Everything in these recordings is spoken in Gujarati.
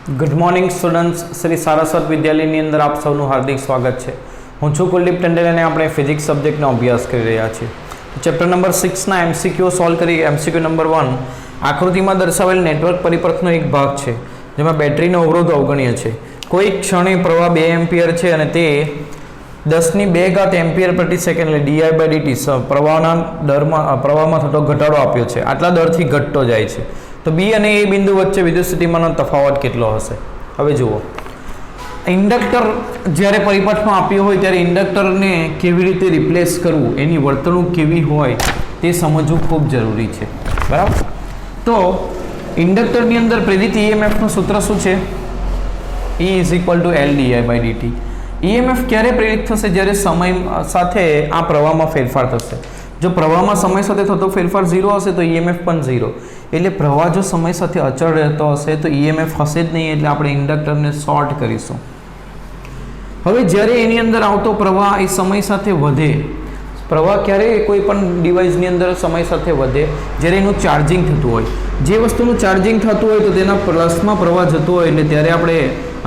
Good morning students, Shri Saraswat વિદ્યાલયની અંદર આપ સૌનું હાર્દિક સ્વાગત છે. હું છું કુલદીપ ટંડેલ અને આપણે ફિઝિક્સ સબ્જેક્ટનો અભ્યાસ કરી રહ્યા છીએ. ચેપ્ટર નંબર 6ના MCQ સોલ્વ કરી. MCQ નંબર 1 આકૃતિમાં દર્શાવેલ નેટવર્ક પરિપથનો એક ભાગ છે જેમાં બેટરીનો અવરોધ અવગણ્ય છે. કોઈ ક્ષણે પ્રવાહ 2 એમ્પિયર છે અને તે 10⁵ એમ્પિયર પ્રતિ સેકન્ડ એટલે di/dt પ્રવાહના પ્રવાહમાં થતો ઘટાડો આપ્યો છે. આટલા દરથી ઘટતો જાય છે. તો બી અને એ બિંદુ વચ્ચે વિદ્યુત સ્થિતિમાનનો તફાવત કેટલો હશે? હવે જુઓ, ઇન્ડક્ટર જ્યારે પરિપથમાં આપ્યો હોય ત્યારે ઇન્ડક્ટરને કેવી રીતે રિપ્લેસ કરવું, એની વર્તણૂક કેવી હોય તે સમજવું ખૂબ જરૂરી છે. બરાબર? તો ઇન્ડક્ટરની અંદર પ્રેરિત EMFનું સૂત્ર શું છે? E = L di/dt. EMF ક્યારે પ્રેરિત થશે? જ્યારે સમય સાથે આ પ્રવાહમાં ફેરફાર થશે. જો પ્રવાહમાં સમય સાથે થતો ફેરફાર 0 હશે તો EMF પણ 0. એટલે પ્રવાહ જો સમય સાથે અચળ રહેતો હશે તો EMF હશે જ નહીં, એટલે આપણે ઇન્ડક્ટરને શોર્ટ કરીશું. હવે જ્યારે એની અંદર આવતો પ્રવાહ એ સમય સાથે વધે, પ્રવાહ ક્યારે કોઈ પણ ડિવાઇસની અંદર સમય સાથે વધે? જ્યારે એનું ચાર્જિંગ થતું હોય. જે વસ્તુનું ચાર્જિંગ થતું હોય તો તેના પ્લસમાં પ્રવાહ જતો હોય, એટલે ત્યારે આપણે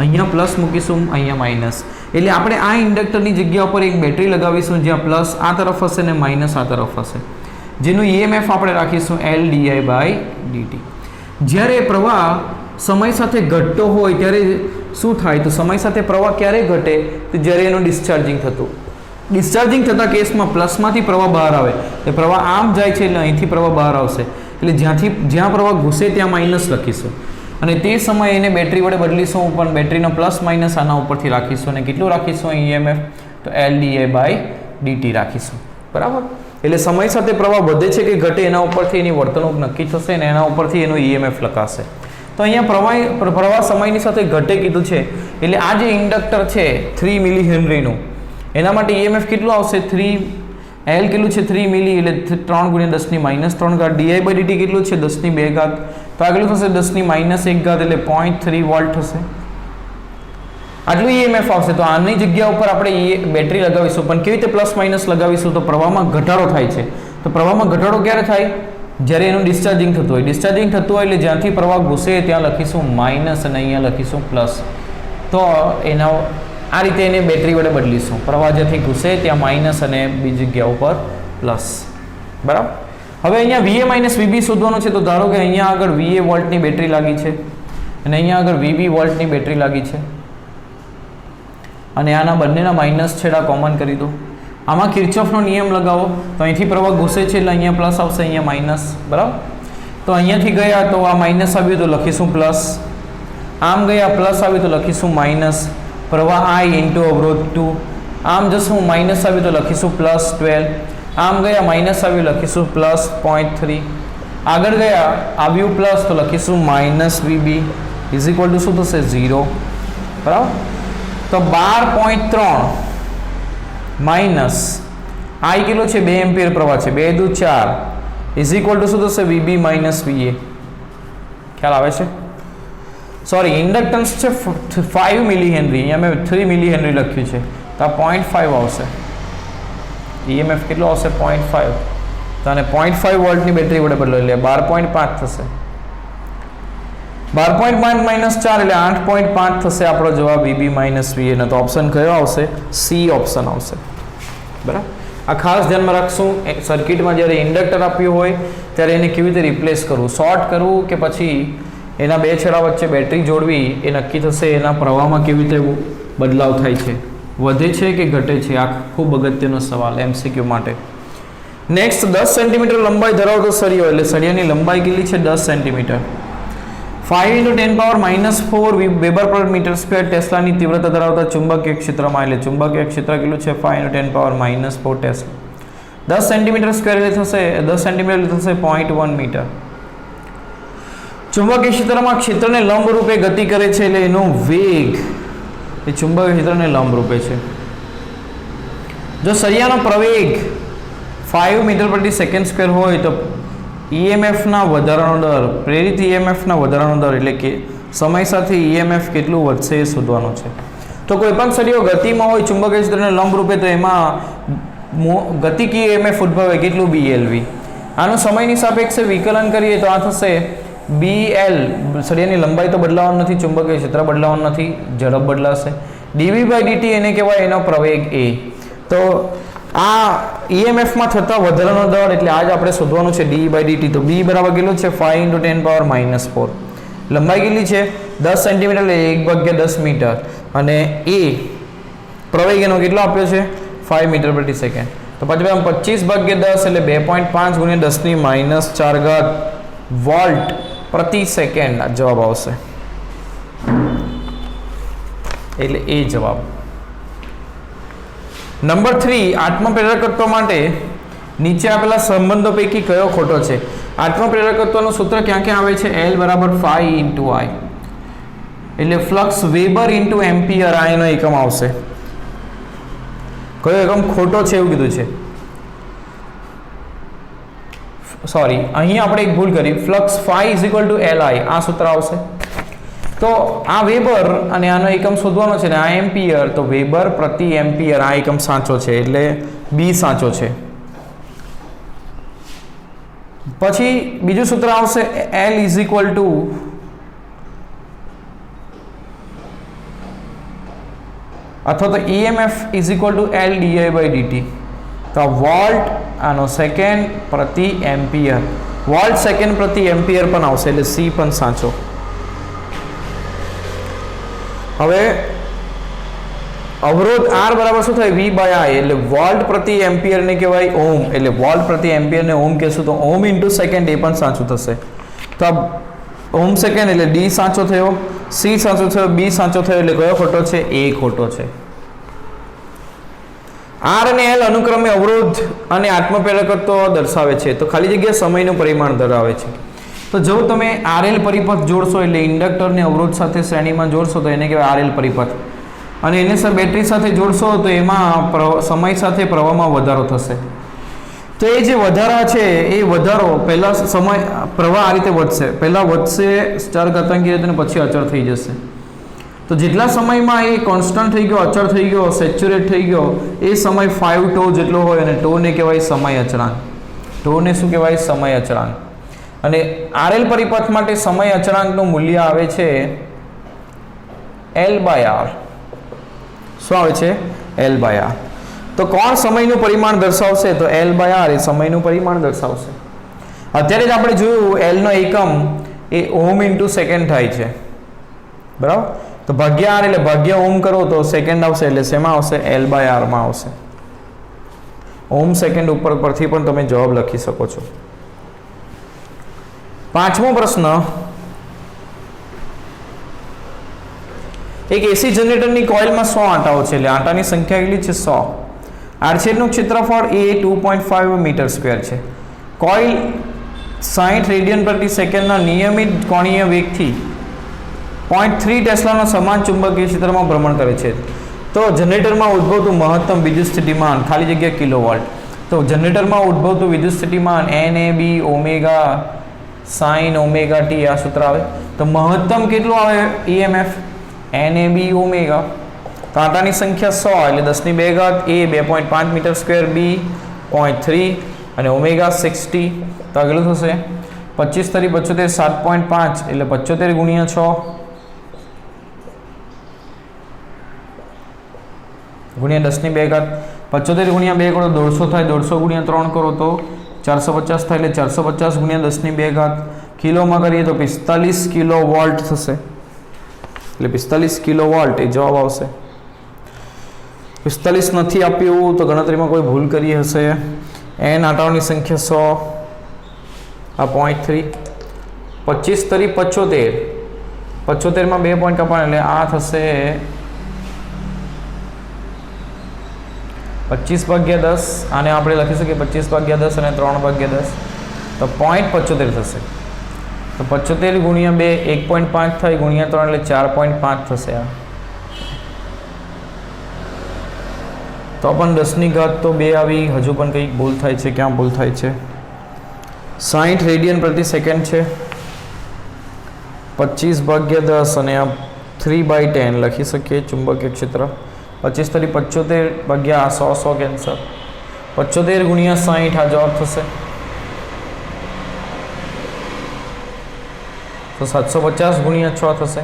અહીંયા પ્લસ મૂકીશું, અહીંયા માઇનસ. એટલે આપણે આ ઇન્ડક્ટરની જગ્યા ઉપર એક બેટરી લગાવીશું જ્યાં પ્લસ આ તરફ હશે ને માઇનસ આ તરફ હશે, જેનું EMF આપણે રાખીશું L di/dt. જ્યારે પ્રવાહ સમય સાથે ઘટતો હોય ત્યારે શું થાય? તો સમય સાથે પ્રવાહ ક્યારે ઘટે? તો જ્યારે એનું ડિસ્ચાર્જિંગ થતું. ડિસ્ચાર્જિંગ થતા કેસમાં પ્લસમાંથી પ્રવાહ બહાર આવે, એટલે પ્રવાહ આમ જાય છે એટલે અહીંથી પ્રવાહ બહાર આવશે. એટલે જ્યાં પ્રવાહ ઘૂસે ત્યાં માઇનસ લખીશું અને તે સમયે એને બેટરી વડે બદલીશું, પણ બેટરીનો પ્લસ માઇનસ આના ઉપરથી રાખીશું અને કેટલું રાખીશું EMF? તો L di/dt રાખીશું. બરાબર? એટલે સમય સાથે પ્રવાહ વધે છે કે ઘટે એના ઉપરથી એની વર્તણૂક નક્કી થશે અને એના ઉપરથી એનો EMF લખાશે. તો અહીંયા પ્રવાહ સમયની સાથે ઘટે કીધું છે, એટલે આ જે ઇન્ડક્ટર છે 3 મિલી હેનરીનું, એના માટે EMF કેટલું આવશે? 3 L કેટલું છે? 3 મિલી એટલે 3 × 10⁻³ di/dt કેટલું છે? 10⁵. તો આગળ થશે 10⁻1 એટલે 0.3 વોલ્ટ થશે. આટલું EMF આવશે. તો આની જગ્યા ઉપર આપણે બેટરી લગાવીશું, પણ કેવી રીતે પ્લસ માઇનસ લગાવીશું? તો પ્રવાહમાં ઘટાડો થાય છે. તો પ્રવાહમાં ઘટાડો ક્યારે થાય? જ્યારે એનું ડિસ્ચાર્જિંગ થતું હોય. ડિસ્ચાર્જિંગ થતું હોય એટલે જ્યાંથી પ્રવાહ ઘૂસે ત્યાં લખીશું માઇનસ અને અહીંયા લખીશું પ્લસ. તો એના આ રીતે એને બેટરી વડે બદલીશું. પ્રવાહ જ્યાંથી ઘૂસે ત્યાં માઇનસ અને બીજી જગ્યા ઉપર પ્લસ. બરાબર? હવે અહીંયા VA - VB શોધવાનું છે. તો ધારો કે અહીંયા આગળ VA વોલ્ટની બેટરી લાગી છે અને અહીંયા આગળ VB વોલ્ટની બેટરી લાગી છે અને આના બંનેના માઇનસ છેડા કોમન કરી દો. આમાં કિર્ચોફનો નિયમ લગાવો. તો અહીંથી પ્રવાહ ઘૂસે છે એટલે અહીંયા પ્લસ આવશે, અહીંયા માઇનસ. બરાબર? તો અહીંયાથી ગયા તો આ માઇનસ આવ્યું તો લખીશું પ્લસ, આમ ગયા પ્લસ આવ્યું તો લખીશું માઇનસ. પ્રવાહ I × અવરોધ 2. આમ જશું માઇનસ આવ્યું તો લખીશું +12. આમ ગયા માઇનસ આવ્યું લખીશું +0.3. આગળ ગયા આવ્યું પ્લસ તો લખીશું -VB = શું થશે? 0. બરાબર? તો 12.3 માઇનસ I કેટલો છે? 2 એમ્પિયર પ્રવાહ છે, 2 × 4 શું થશે? VB - VA. ખ્યાલ આવે છે? સોરી, ઇન્ડક્ટન્સ છે 5 મિલી હેનરી, અહીંયા મેં 3 મિલી હેનરી લખ્યું છે, તો આ 0.5 આવશે. EMF કેટલો આવશે? 0.5. તો આને 0.5 વોલ્ટની બેટરી વડે બદલો એટલે 12.5 થશે. 12.5 - 4 એટલે 8.5 થશે આપણો જવાબ VB - VA નો. તો ઓપ્શન કયો આવશે? C ઓપ્શન આવશે. બરાબર? આ ખાસ ધ્યાનમાં રાખશું. સર્કિટમાં જ્યારે ઇન્ડક્ટર આપ્યું હોય ત્યારે એને કેવી રીતે રિપ્લેસ કરવું, શોર્ટ કરવું કે પછી એના બે છેડા વચ્ચે બેટરી જોડવી, એ નક્કી થશે એના પ્રવાહમાં કેવી રીતે બદલાવ થાય છે, વધે છે કે ઘટે છે. આ ખૂબ અગત્યનો સવાલ MCQ માટે. નેક્સ્ટ, 10 સેન્ટીમીટર લંબાઈ ધરાવતો સળિયો, એટલે સળિયાની લંબાઈ કેટલી છે? 10 સેન્ટીમીટર. 5 × 10⁻⁴ વેબર/મીટર². ટેસ્લાની તીવ્રતા ધરાવતા ચુંબકીય ક્ષેત્રમાં, એટલે ચુંબકીય ક્ષેત્ર કેટલું છે? 5 × 10⁻⁴ ટેસ્લા. 10 સેન્ટીમીટર સ્ક્વેર એટલે થશે 10 સેન્ટીમીટર એટલે થશે 0.1 મીટર. ચુંબકીય ક્ષેત્રમાં ક્ષેત્રને લંબ રૂપે ગતિ કરે છે, એટલે એનો વેગ એ ચુંબકીય ક્ષેત્રને લંબ રૂપે છે. જો સળિયાનો પ્રવેગ 5 મીટર/સેકન્ડ² હોય તો EMFના વધારાનો દર, પ્રેરિત EMFના વધારાનો દર એટલે કે સમય સાથે EMF કેટલું વધશે એ શોધવાનું છે. તો કોઈ પણ સળિયો ગતિમાં હોય ચુંબકીય ક્ષેત્રને લંબ રૂપે, તો એમાં ગતિકીય EMF ઉદ્ભવે કેટલું? BLV. આનું સમયની સાપેક્ષે વિકલન કરીએ તો આ થશે BL સળિયાની લંબાઈ તો બદલાવાની નથી, ચુંબકીય ક્ષેત્ર બદલાવાનું નથી, ઝડપ બદલાશે. dv/dt એને કહેવાય એનો પ્રવેગ a. તો આ EMF માં થતા વધારાનો દળ એટલે આજ આપણે શોધવાનું છે dv/dt. તો b બરાબર કેટલું છે 5 × 10⁻⁴. લંબાઈ કેટલી છે 10 સેન્ટીમીટર એટલે 1/10 મીટર અને a પ્રવેગ એનો કેટલો આપ્યો છે 5 મીટર પ્રતિ સેકન્ડ. તો પછી 25/10 એટલે 2.5 × 10⁻⁴ વોલ્ટ પ્રતિ સેકન્ડ આ જવાબ આવશે. એટલે એ જવાબ. નંબર 3, આત્મપ્રેરકત્વ માટે નીચે આપેલા સંબંધો પૈકી કયો ખોટો છે? આત્મપ્રેરકત્વનું સૂત્ર ક્યાં ક્યાં આવે છે? L = 5 × I એટલે ફ્લક્સ વેબર × એમ્પિયર આ એનો એકમ આવશે. કયો એકમ ખોટો છે એવું કીધું છે? સોરી, અહીં આપણે એક ભૂલ કરી. ફ્લક્સ ϕ = Li આ સૂત્ર આવશે. તો આ વેબર અને આનો એકમ શોધવાનો છે ને આ એમ્પિયર. તો વેબર પ્રતિ એમ્પિયર આ એકમ સાચો છે એટલે બી સાચો છે. પછી બીજું સૂત્ર આવશે L અથવા તો EMF L di/dt. તો વોલ્ટ આનો સેકન્ડ પ્રતિ એમ્પિયર, વોલ્ટ સેકન્ડ પ્રતિ એમ્પિયર પણ આવશે એટલે સી પણ સાચો. હવે અવરોધ R બરાબર શું થાય V/I એટલે વોલ્ટ પ્રતિ એમ્પિયર ને કહેવાય ઓમ. એટલે વોલ્ટ પ્રતિ એમ્પિયર ને ઓમ કહેશું તો ઓમ × સેકન્ડ એ પણ સાચું થશે. તો ઓમ સેકન્ડ એટલે D સાચો થયો, C સાચો થયો, B સાચો થયો એટલે કયો ખોટો છે? A ખોટો છે. R અને L અનુક્રમે અવરોધ અને આત્મપ્રેરકત્વ દર્શાવે છે. તો ખાલી જગ્યા સમયનું પરિમાણ ધરાવે છે. તો જો તમે RL પરિપથ જોડશો એટલે ઇન્ડક્ટરને અવરોધ સાથે શ્રેણીમાં જોડશો તો એને કહેવાય RL પરિપથ. અને એને બેટરી સાથે જોડશો તો એમાં સમય સાથે પ્રવાહમાં વધારો થશે. તો એ જે વધારા છે એ વધારો પહેલાં સમય પ્રવાહ આ રીતે વધશે. પહેલાં વધશે ચર ઘાતાંકી રીતે અને પછી અચળ થઈ જશે. તો જેટલા સમયમાં એ કોન્સ્ટન્ટ થઈ ગયો, અચળ થઈ ગયો, સેચ્યુરેટ થઈ ગયો એ સમય 5 τ જેટલો હોય અને τને કહેવાય સમય અચળાંક. τને શું કહેવાય? સમય અચળાંક. અને RL પરિપથ માટે સમય અચળાંકનું મૂલ્ય આવે છે L/R. શું આવે છે? L/R. તો કોણ સમયનું પરિમાણ દર્શાવશે? તો L/R એ સમયનું પરિમાણ દર્શાવશે. અત્યારે જ આપણે જોયું L નો એકમ એ ઓમ × સેકન્ડ થાય છે, બરાબર? તો ભાગ્યા R એટલે ભાગ્યા ઓમ કરો તો સેકન્ડ આવશે એટલે શેમાં આવશે? L/R માં આવશે. ઓમ સેકન્ડ ઉપર પરથી પણ તમે જવાબ લખી શકો છો. પાંચમો પ્રશ્ન, એક એસી જનરેટરની કોઇલમાં 100 આંટાઓ છે એટલે આંટાની સંખ્યા કેટલી છે? 100. આડછેદનું ક્ષેત્રફળ એ 2.5 મીટર સ્ક્વેર છે. કોઇલ 60 રેડિયન પ્રતિ સેકન્ડના નિયમિત કોણીય વેગથી 0.3 ટેસ્લાના સમાન ચુંબકીય ક્ષેત્રમાં ભ્રમણ કરે છે. તો જનરેટરમાં ઉદ્ભવતું મહત્તમ વિદ્યુત સ્થિતિમાન ખાલી જગ્યા કિલોવોલ્ટ. તો જનરેટરમાં ઉદ્ભવતું વિદ્યુત સ્થિતિમાન NAB ઓમેગા sin ωt આ સૂત્ર આવે. તો મહત્તમ કેટલું આવે? EMF NAB omega. તો આંટાની સંખ્યા 100 એટલે 10⁻², A 2.5 મીટર સ્ક્વેર, B 0.3 અને ઓમેગા 60. તો આ કેટલું થશે? 25 × 75 7.5 એટલે 75 × 6 ગુણ્યા 10⁻². 75 × 2 કરો 150 થાય, 150 × 3 કરો તો 450 થાય એટલે 450 × 10⁻². કિલોમાં કરીએ તો 45 કિલો વોલ્ટ થશે. એટલે 45 કિલો વોલ્ટ એ જવાબ આવશે. 45 નથી આપ્યું તો ગણતરીમાં કોઈ ભૂલ કરી હશે. N આંટાઓની સંખ્યા 100 આ 0.3. 25 × 75 75માં 2 પોઈન્ટ કપાણ એટલે આ થશે 25/10. આને આપણે લખી શકીએ 25/10 અને 3/10 તો 0.75 થશે. તો 75 × 2 1.5 થાય, ગુણ્યા 3 એટલે 4.5 થશે. આ તો પણ 10⁻² તો 2 આવી. હજુ પણ કંઈક ભૂલ થાય છે. ક્યાં ભૂલ થાય છે? 60 રેડિયન પ્રતિ સેકન્ડ છે, 25/10 અને આ 3/10 લખી શકીએ ચુંબકીય ક્ષેત્ર. 25 × 75 100 કેન્સર. 75 × 60 આ જવાબ થશે. तो 750 गुणिया 6 थशे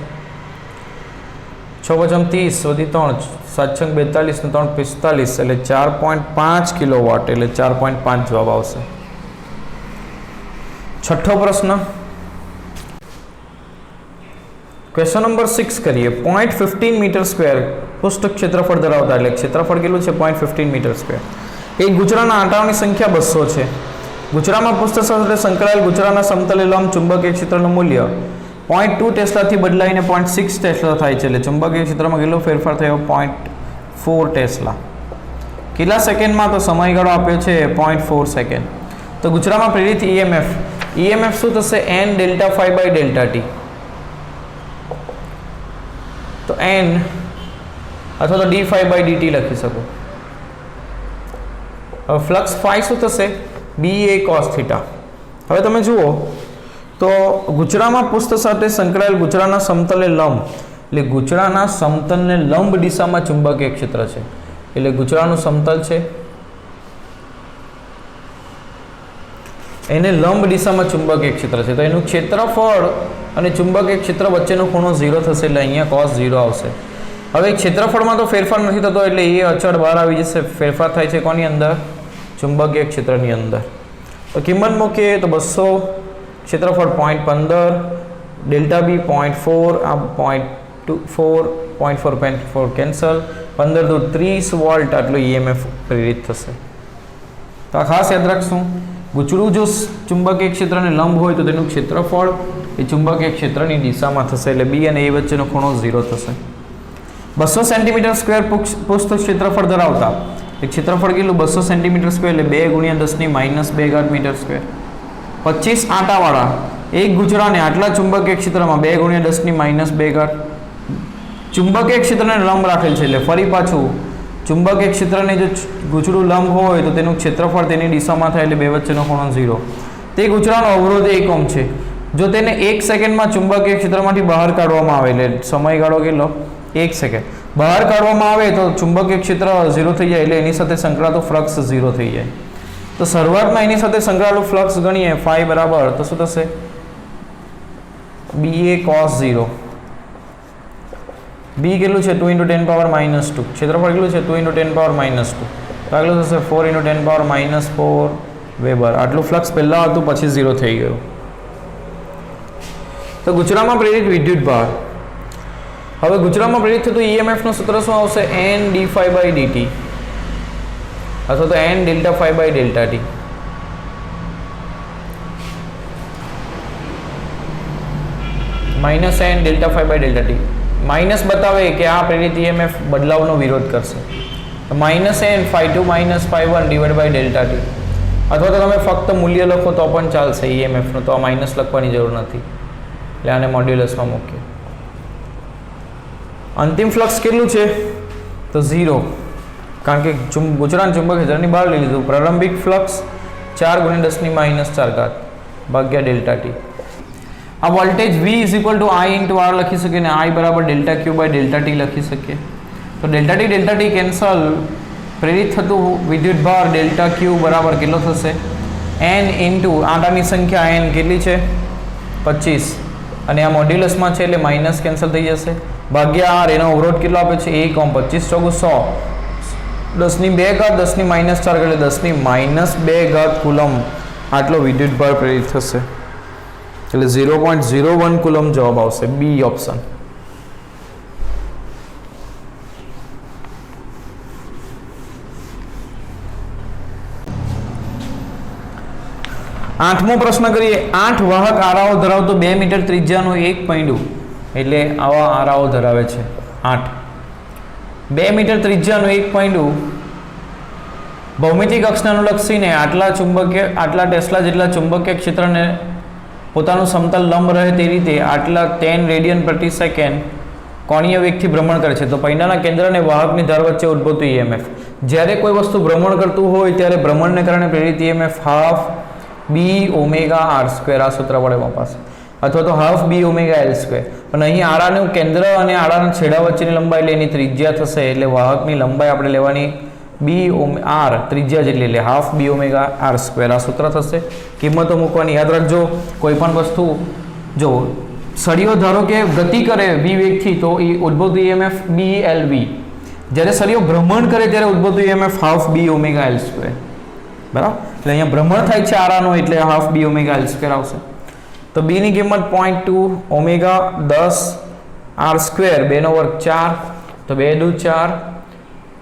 6 पचम 30 वधी 3 7 छंग 42 ने 3 45 એટલે 4.5 કિલોવોટ એટલે 4.5 જવાબ આવશે। छठो प्रश्न क्वेश्चन नंबर 6 करिए 0.15 मीटर स्क्वेर पृष्ठ क्षेत्रफळ धरावता એટલે क्षेत्रफळ કેટલું છે 0.15 મીટર સ્ક્વેર। એક ગુજરાના આંટાઓની સંખ્યા 200 છે। ગુજરામાં પૃષ્ઠ સાથે સંકળાયેલ ગુજરાના સમતલે લંબ ચુંબકીય ક્ષેત્રનું મૂલ્ય 0.2 ટેસ્લાથી બદલાઈને 0.6 ટેસ્લા થાય છે એટલે ચુંબકીય ક્ષેત્રમાં કેટલો ફેરફાર થયો 0.4 ટેસ્લા। કેટલા સેકન્ડમાં તો સમયગાળો આપ્યો છે 0.4 સેકન્ડ। તો ગુજરામાં પ્રેરિત ईएमएफ શું થશે n delta phi by delta t। तो n अथवा तो d phi बाय dt लखी सको। હવે ફ્લક્સ phi શું થશે ba cos θ। હવે તમે જુઓ તો ગુજરામાં પૃષ્ઠ સાથે સંકળાયેલ ગુજરાના સમતલે લંબ એટલે ગુજરાના સમતલને લંબ દિશામાં ચુંબકીય ક્ષેત્ર છે એટલે ગુજરાનું સમતલ છે એને લંબ દિશામાં ચુંબકીય ક્ષેત્ર છે તો એનું ક્ષેત્રફળ અને ચુંબકીય ક્ષેત્ર વચ્ચેનો ખૂણો 0 થશે એટલે અહીંયા cos 0 આવશે। હવે ક્ષેત્રફળમાં તો ફેરફાર નથી થતો એટલે એ અચળ બહાર આવી જશે। ફેરફાર થાય છે કોની અંદર ચુંબકીય ક્ષેત્રની અંદર। તો કિંમત મૂકીએ તો 200 ક્ષેત્રફળ 0.15 ડેલ્ટા બી 0.4 આ 0.4 કેન્સલ 15 દૂર 30 વોલ્ટ આટલું ईएमएफ પ્રેરિત થશે। તો આ ખાસ યાદ રાખશું गुचड़ू जो चुंबकीय क्षेत्र ने लंब हो तो तेनुं क्षेत्रफळ ए चुंबकीय क्षेत्रनी दिशामां थशे एटले बी अने ए वच्चेनो खूणो 0 थशे। 200 सेंटीमीटर स्क्वेर पृष्ठ क्षेत्रफळ धरावता एक क्षेत्रफळ केटलुं 200 सेंटीमीटर स्क्वेर एटले 2 × 10⁻² मीटर स्क्वेर। 25 आंटावाळा एक गुजराने आटला चुंबकीय क्षेत्रमां 2 × 10⁻²। चुंबकीय क्षेत्रने लंब राखेल छे एटले फरी पाछुं चुंबकीय क्षेत्र ने जो गुचड़ू लंब हो तो तेनुं क्षेत्रफळ तेनी दिशामां थाय एटले बे वच्चेनो खूणो 0। ते गुचड़ानो अवरोध 1 ओम छे जो तेने 1 सेकंडमां चुंबकीय क्षेत्रमांथी बहार काढवामां आवे એટલે સમયગાળો કેટલો 1 સેકન્ડ બહાર કાઢવામાં આવે તો ચુંબકીય ક્ષેત્ર 0 થઈ જાય એટલે એની સાથે સંકળાતો ફ્લક્સ 0 થઈ જાય। તો શરૂઆતમાં એની સાથે સંકળાયેલું ફ્લક્સ ગણીએ phi બરાબર તો શું થશે ba cos 0 b કેટલું છે 2 × 10⁻²। ક્ષેત્રફળ કેટલું છે 2 × 10⁻²। તો આગળ થશે 4 × 10⁻⁴ વેબર। આટલું ફ્લક્સ પહેલા હતું પછી 0 થઈ ગયું। તો ગુજરામાં પ્રેરિત વિદ્યુત ભાર હવે ગુજરામાં પ્રેરિત થતું ईएमएफ નું સૂત્ર શું આવશે n d phi by dt અથવા તો n delta phi by delta t। Minus n delta phi by delta t minus बतावे कि आ प्रेरित ईएमएफ बदलावनो विरोध करशे तो minus n phi2 minus phi1 divide by delta T अथवा तो तमे फक्त मूल्य लखो तो पण चालशे ईएमएफ नो तो आ माइनस लखवानी जरूर नथी એટલે આને મોડ્યુલસમાં મૂકીએ। અંતિમ ફ્લક્સ કેટલું છે તો 0 કારણ કે ગુજરાન ચુંબક ક્ષેત્રની બહાર લઈ લીધું। પ્રારંભિક ફ્લક્સ 4 × 10⁻⁴ ભાગ્યા ડેલ્ટા ટી। आ voltage V is equal to I into R लखी सके ने I बराबर delta Q by delta T लखी सके। तो डेल्टा टी कैंसल प्रेरित थतु विद्युत भार डेल्टा क्यू बराबर केटलो थशे n इंटू आंटानी संख्या n केटली छे 25 अने आ मॉड्युलस में छे એટલે माइनस कैंसल थई जशे भाग्या R एनो अवरोध केटलो आपे छे 1 ओम 25 × 100 10⁻²⁻⁴ એટલે 10⁻² કુલમ આટલો વિદ્યુત ભાર પ્રેરિત થશે એટલે 0.01 કુલમ જવાબ આવશે બી ઓપ્શન। आठमो प्रश्न करिए 8 वाहक आराओ धरावतो 2 मीटर त्रिज्यानो एक पૈડું એટલે આવા આરાઓ ધરાવે છે 8 2 मीटर त्रिज्यानो एक પૈડું ભૌમિતિક અક્ષને અનુલક્ષીને આટલા ટેસ્લા જેટલા ચુંબકીય ક્ષેત્રને પોતાનું સમતલ લંબ રહે તે રીતે આટલા 10 રેડિયન પ્રતિ સેકન્ડ કોણીય વેગથી ભ્રમણ કરે છે। તો પૈડાના કેન્દ્ર અને વાહકની ધાર વચ્ચે ઉદ્ભવતું ईएमएफ જ્યારે કોઈ વસ્તુ ભ્રમણ કરતું હોય ત્યારે ભ્રમણને કારણે પ્રેરિત EMF half b omega r square આ સૂત્ર વડે વપાશે અથવા તો half b omega l square. પણ અહીં આરાનું કેન્દ્ર અને આરાના છેડા વચ્ચેની લંબાઈ એટલે એની ત્રિજ્યા થશે એટલે વાહકની લંબાઈ આપણે લેવાની b r ત્રિજ્યા જેટલી એટલે half b omega r square આ સૂત્ર થશે। કિંમતો મૂકવાની યાદ રાખજો। કોઈ પણ વસ્તુ જો સળિયો ધારો કે ગતિ કરે v વેગથી તો એ ઉદ્ભવતું EMF BLV, જ્યારે સળિયો ભ્રમણ કરે ત્યારે ઉદ્ભવતું EMF half b omega l square, બરાબર. એટલે અહીંયા ભ્રમણ થાય છે આરાનો એટલે half b omega l square આવશે. તો b ની કિંમત 0.2 ઓમેગા 10 r સ્ક્વેર 2 નો વર્ગ 4, તો 2 દુ 4,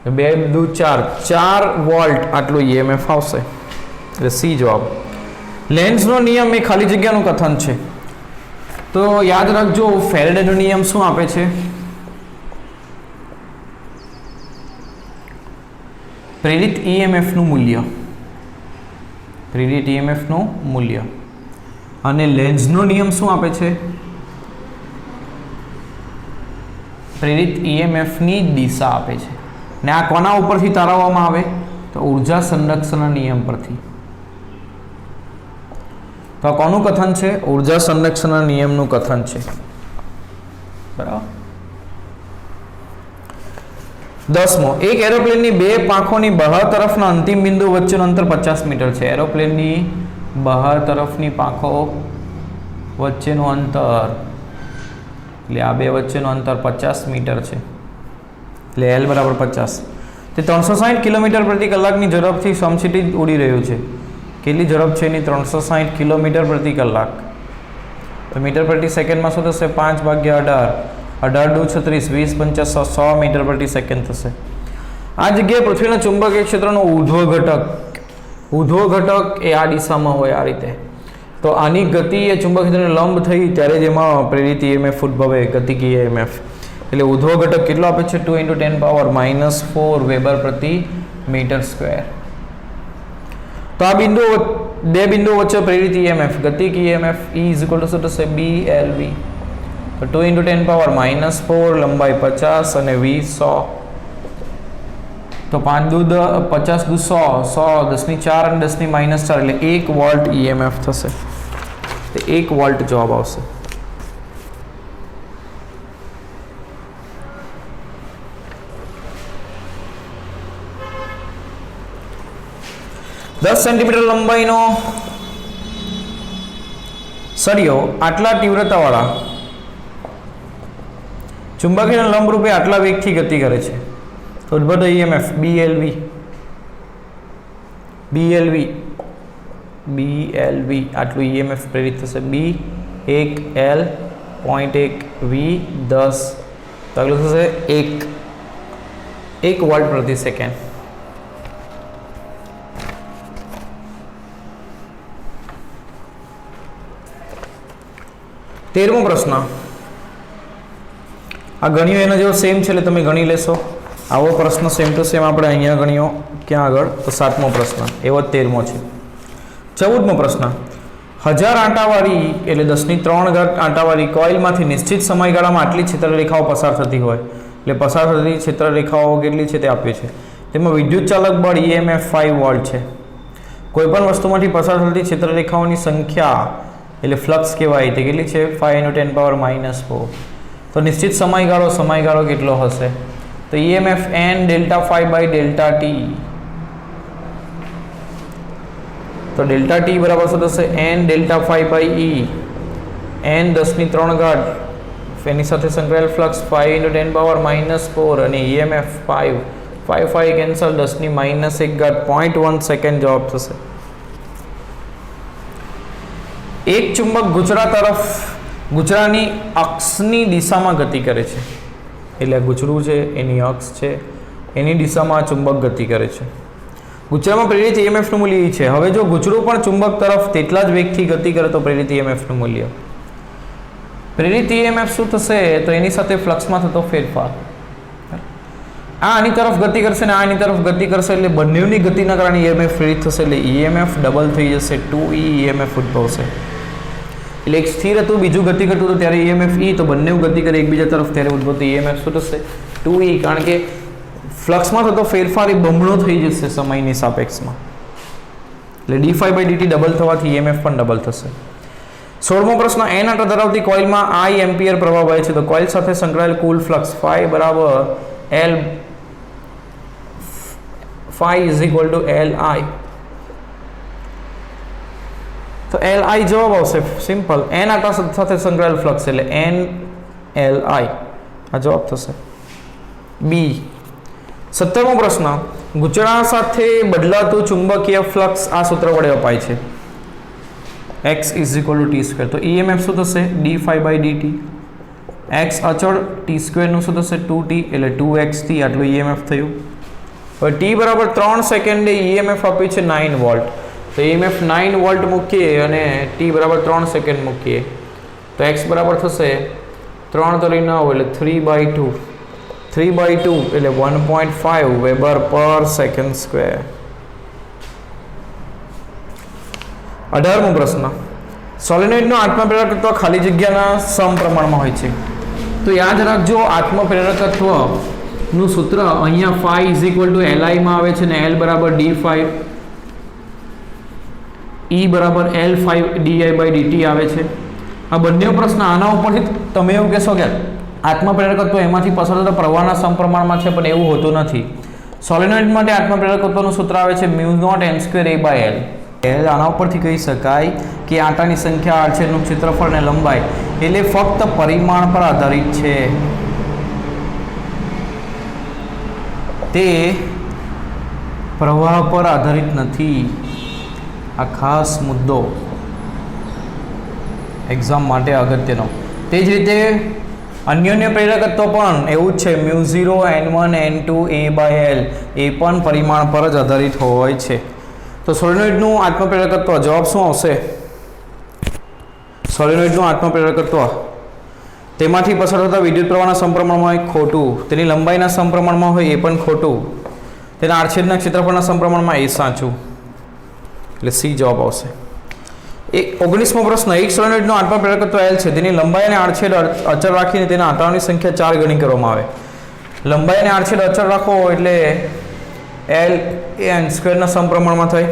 2 દુ 4, 4 વોલ્ટ આટલું EMF આવશે. એટલે સી જવાબ. લેન્ઝનો નિયમ એ ખાલી જગ્યાનું કથન છે. તો યાદ રાખજો ફેરેડેનો નિયમ શું આપે છે? પ્રેરિત EMF નું મૂલ્ય, પ્રેરિત EMF નું મૂલ્ય. અને લેન્ઝનો નિયમ શું આપે છે? પ્રેરિત EMF ની દિશા આપે છે. ને આ કોના ઉપરથી તારવવામાં આવે? તો ઉર્જા સંરક્ષણના નિયમ પરથી. તો આ કોનું કથન છે? ઉર્જા સંરક્ષણના નિયમનું કથન છે, બરાબર. 10મો, એક એરોપ્લેનની બે પાંખોની બહાર તરફના અંતિમ બિંદુ વચ્ચેનું અંતર 50 મીટર છે. એરોપ્લેનની બહાર તરફની પાંખો વચ્ચેનું અંતર, એટલે આ બે વચ્ચેનું અંતર 50 મીટર છે. એટલે L બરાબર 50. તે 360 કિલોમીટર પ્રતિ કલાકની ઝડપથી સમક્ષિતિજ ઉડી રહ્યું છે. કેટલી ઝડપ છે એની? 360 કિલોમીટર પ્રતિ કલાક. તો મીટર પ્રતિ સેકન્ડમાં શું થશે? 5 ભાગ્યા 18, 18 દુ 36, 20 પંચા 100 મીટર પ્રતિ સેકન્ડ થશે. આ જગ્યાએ પૃથ્વીના ચુંબકીય ક્ષેત્રનો ઊર્ધ્વ ઘટક એ આ દિશામાં હોય, આ રીતે. તો આની ગતિ એ ચુંબકીય ક્ષેત્રને લંબ થઈ ત્યારે જ એમાં પ્રેરિત EMF ઉદ્ભવે, ગતિકીય EMF. એટલે ઊર્ધ્વ ઘટક કેટલો આપે છે? 2 × 10⁻⁻4 વેબર પ્રતિ મીટર સ્ક્વેર. તો આ બે બિંદુઓ વચ્ચે પ્રેરિત EMF, ગતિકીય EMF E શું થશે? BLV. તો 2 × 10⁻⁻4, લંબાઈ 50 અને v 100. તો 5 દુ 50 દુ 100, 100 10 ની 4 અને 10 ની -4 એટલે 1 વોલ્ટ EMF થશે. તો 1 વોલ્ટ જવાબ આવશે. દસ સેન્ટીમીટર લંબાઈનો સળિયો આટલા તીવ્રતાવાળા ચુંબકીય લંબરૂપે આટલા વેગથી ગતિ કરે છે તો ઉદ્ભવતો EMF BLV આટલું EMF પ્રેરિત થશે. B 1 L 0.1 V 10 તો આગળ થશે 1 વોલ્ટ પ્રતિ સેકન્ડ. તેરમો પ્રશ્ન, આ ગણ્યો એના જેવો સેમ છે એટલે તમે ગણી લેશો. આવો પ્રશ્ન સેમ ટુ સેમ આપણે અહીંયા ગણ્યો ક્યાં આગળ? તો 7મો પ્રશ્ન એવો 13મો છે. 14મો પ્રશ્ન, 1000 આંટાવાળી એટલે 10³ આંટાવાળી કોઇલમાંથી નિશ્ચિત સમયગાળામાં આટલી ક્ષેત્રરેખાઓ પસાર થતી હોય, એટલે પસાર થતી ક્ષેત્રરેખાઓ કેટલી છે તે આપ્યું છે. તેમાં વિદ્યુત ચાલક બળ EMF 5 વોલ્ટ છે. કોઈપણ વસ્તુમાંથી પસાર થતી ક્ષેત્રરેખાઓની સંખ્યા એટલે ફ્લક્સ કહેવાય તે કેટલી છે? 5 × 10⁻⁻4. તો નિશ્ચિત સમયગાળો કેટલો હશે? તો EMF n ΔΦ/ΔT. તો ΔT બરાબર શું થશે? n ΔΦ/E. n 10³ એની સાથે સંકળાયેલ ફ્લક્સ 5 × 10⁻⁻4 અને EMF 5 કેન્સલ 10⁻1 0.1 સેકન્ડ જવાબ થશે. એક ચુંબક ગુચરાની અક્ષની દિશામાં ગતિ કરે છે, એટલે ગુચરું છે એની અક્ષ છે એની દિશામાં ચુંબક ગતિ કરે છે. ગુચરામાં પ્રેરિત EMF નું મૂલ્ય એ છે. હવે જો ગુચરું પણ ચુંબક તરફ તેટલા જ વેગથી ગતિ કરે તો પ્રેરિત EMF નું મૂલ્ય. પ્રેરિત EMF શું થશે? તો એની સાથે ફ્લક્સમાં થતો ફેરફાર. આ આની તરફ ગતિ કરશે ને આની તરફ ગતિ કરશે એટલે બંનેની ગતિના કારણે EMF પ્રેરિત થશે એટલે EMF ડબલ થઈ જશે, 2E EMF ઉદ્ભવશે. એટલે એક સ્થિર હતું બીજું ગતિ કરતું હતું ત્યારે EMF E, તો બંને ગતિ કરે એકબીજા તરફ ત્યારે ઉદ્ભવતું EMF શું થશે? 2E. કારણ કે ફ્લક્સમાં થતો ફેરફાર એ બમણો થઈ જશે સમયની સાપેક્ષમાં, એટલે dϕ/dt ડબલ થવાથી EMF પણ ડબલ થશે. 16મો પ્રશ્ન, n આંટા ધરાવતી કોઇલમાં I એમ્પિયર પ્રવાહ વહે છે તો કોઇલ સાથે સંકળાયેલ કુલ ફ્લક્સ ϕ = Li. તો એલ આઈ જવાબ આવશે સિમ્પલ. એન આટા સાથે સંકળાયેલ ફ્લક્સ એટલે એન એલ આઈ આ જવાબ થશે. બી 17મો પ્રશ્ન, ગૂંચળાણ સાથે બદલાતું ચુંબકીય ફ્લક્સ આ સૂત્ર વડે અપાય છે. x = t². તો EMF શું થશે? d∅/dt. x અચળ t² નું શું થશે? 2t એટલે 2xt આટલું EMF થયું. હવે t = 3 સેકન્ડે EMF આપ્યું છે 9 વોલ્ટ. તો EMF 9 વોલ્ટ મૂકીએ અને t = 3 સેકન્ડ મૂકીએ તો x બરાબર થશે 3 × 9 એટલે 3/2. 3/2 એટલે 1.5 વેબર પર સેકન્ડ સ્ક્વેર. 18મો પ્રશ્ન, સોલેનોઇડનો આત્મપ્રેરકત્વ ખાલી જગ્યાના સમપ્રમાણમાં હોય છે. તો યાદ રાખજો, આત્મપ્રેરકત્વનું સૂત્ર અહીંયા ϕ = Li માં આવે છે ને L = d∅, E = L∅di/dt આવે છે. આ બંને પ્રશ્ન આના ઉપરથી તમે એવું કહેશો કે આત્મપ્રેરકત્વ એમાંથી પસાર થતા પ્રવાહના સમપ્રમાણમાં છે, પણ એવું હોતું નથી. સોલેનોઇડ માટે આત્મપ્રેરકત્વનું સૂત્ર આવે છે μ0n²a/L. આના ઉપરથી કહી શકાય કે આંટાની સંખ્યા, આડછેદનું ક્ષેત્રફળ અને લંબાઈ એટલે ફક્ત પરિમાણ પર આધારિત છે, તે પ્રવાહ પર આધારિત નથી. આ ખાસ મુદ્દો એક્ઝામ માટે અગત્યનો. તે જ રીતે અન્યોન્ય પ્રેરકત્વ પણ એવું જ છે, μ0n1n2a/L એ પણ પરિમાણ પર જ આધારિત હોય છે. તો સોલેનોઇડનું આત્મપ્રેરકત્વ જવાબ શું આવશે? સોલેનોઇડનું આત્મપ્રેરકત્વ તેમાંથી પસાર થતા વિદ્યુત પ્રવાહના સમપ્રમાણમાં હોય ખોટું, તેની લંબાઈના સમપ્રમાણમાં હોય એ પણ ખોટું, તેના આડછેદના ક્ષેત્રફળના સમપ્રમાણમાં એ સાચું, એટલે સી જવાબ આવશે. 19મો પ્રશ્ન, એક સોલેનોઇડનું આત્મપ્રેરકત્વ L છે, તેની લંબાઈ અને આડછેદ અચળ રાખીને તેના આંટાઓની સંખ્યા 4 ગણી કરવામાં આવે. લંબાઈ અને આડછેદ અચળ રાખો એટલે L એ n² ના સમપ્રમાણમાં થાય.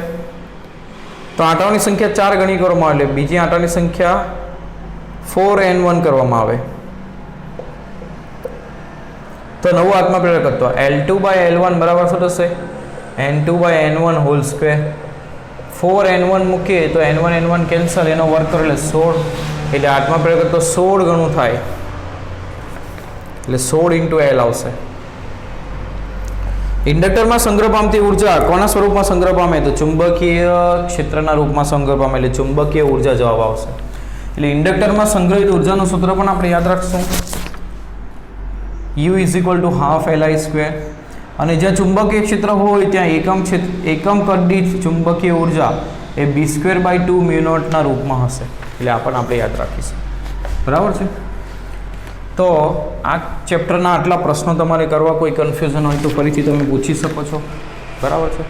તો આંટાઓની સંખ્યા 4 ગણી કરવામાં આવે એટલે બીજી આંટાની સંખ્યા 4n1 કરવામાં આવે. તો નવું આત્મપ્રેરકત્વ L2/L1 બરાબર શું થશે? n2/n1² 4n1 મૂકીએ તો n1 કેન્સલ, એનો વર્ગ કરો એટલે 16, એટલે આત્મપ્રેરકત્વ 16 ગણું થાય, એટલે 16 × L આવશે. ઇન્ડક્ટરમાં સંગ્રહ પામતી ઉર્જા કોના સ્વરૂપમાં સંગ્રહ પામે? તો ચુંબકીય ક્ષેત્રના રૂપમાં સંગ્રહ પામે, એટલે ચુંબકીય ઉર્જા જવાબ આવશે. એટલે ઇન્ડક્ટરમાં સંગ્રહિત ઉર્જાનું સૂત્ર પણ આપણે યાદ રાખશું, U = ½Li². અને જ્યાં ચુંબકીય ક્ષેત્ર હોય ત્યાં એકમ કદ દીઠ ચુંબકીય ઉર્જા એ b²/2 μ0 રૂપમાં હશે, એટલે આ પણ આપણે યાદ રાખીશું. બરાબર છે. તો આ ચેપ્ટરના આટલા પ્રશ્નો તમારે કરવા કોઈ કન્ફ્યુઝન હોય તો ફરીથી તમે પૂછી શકો છો. બરાબર છે.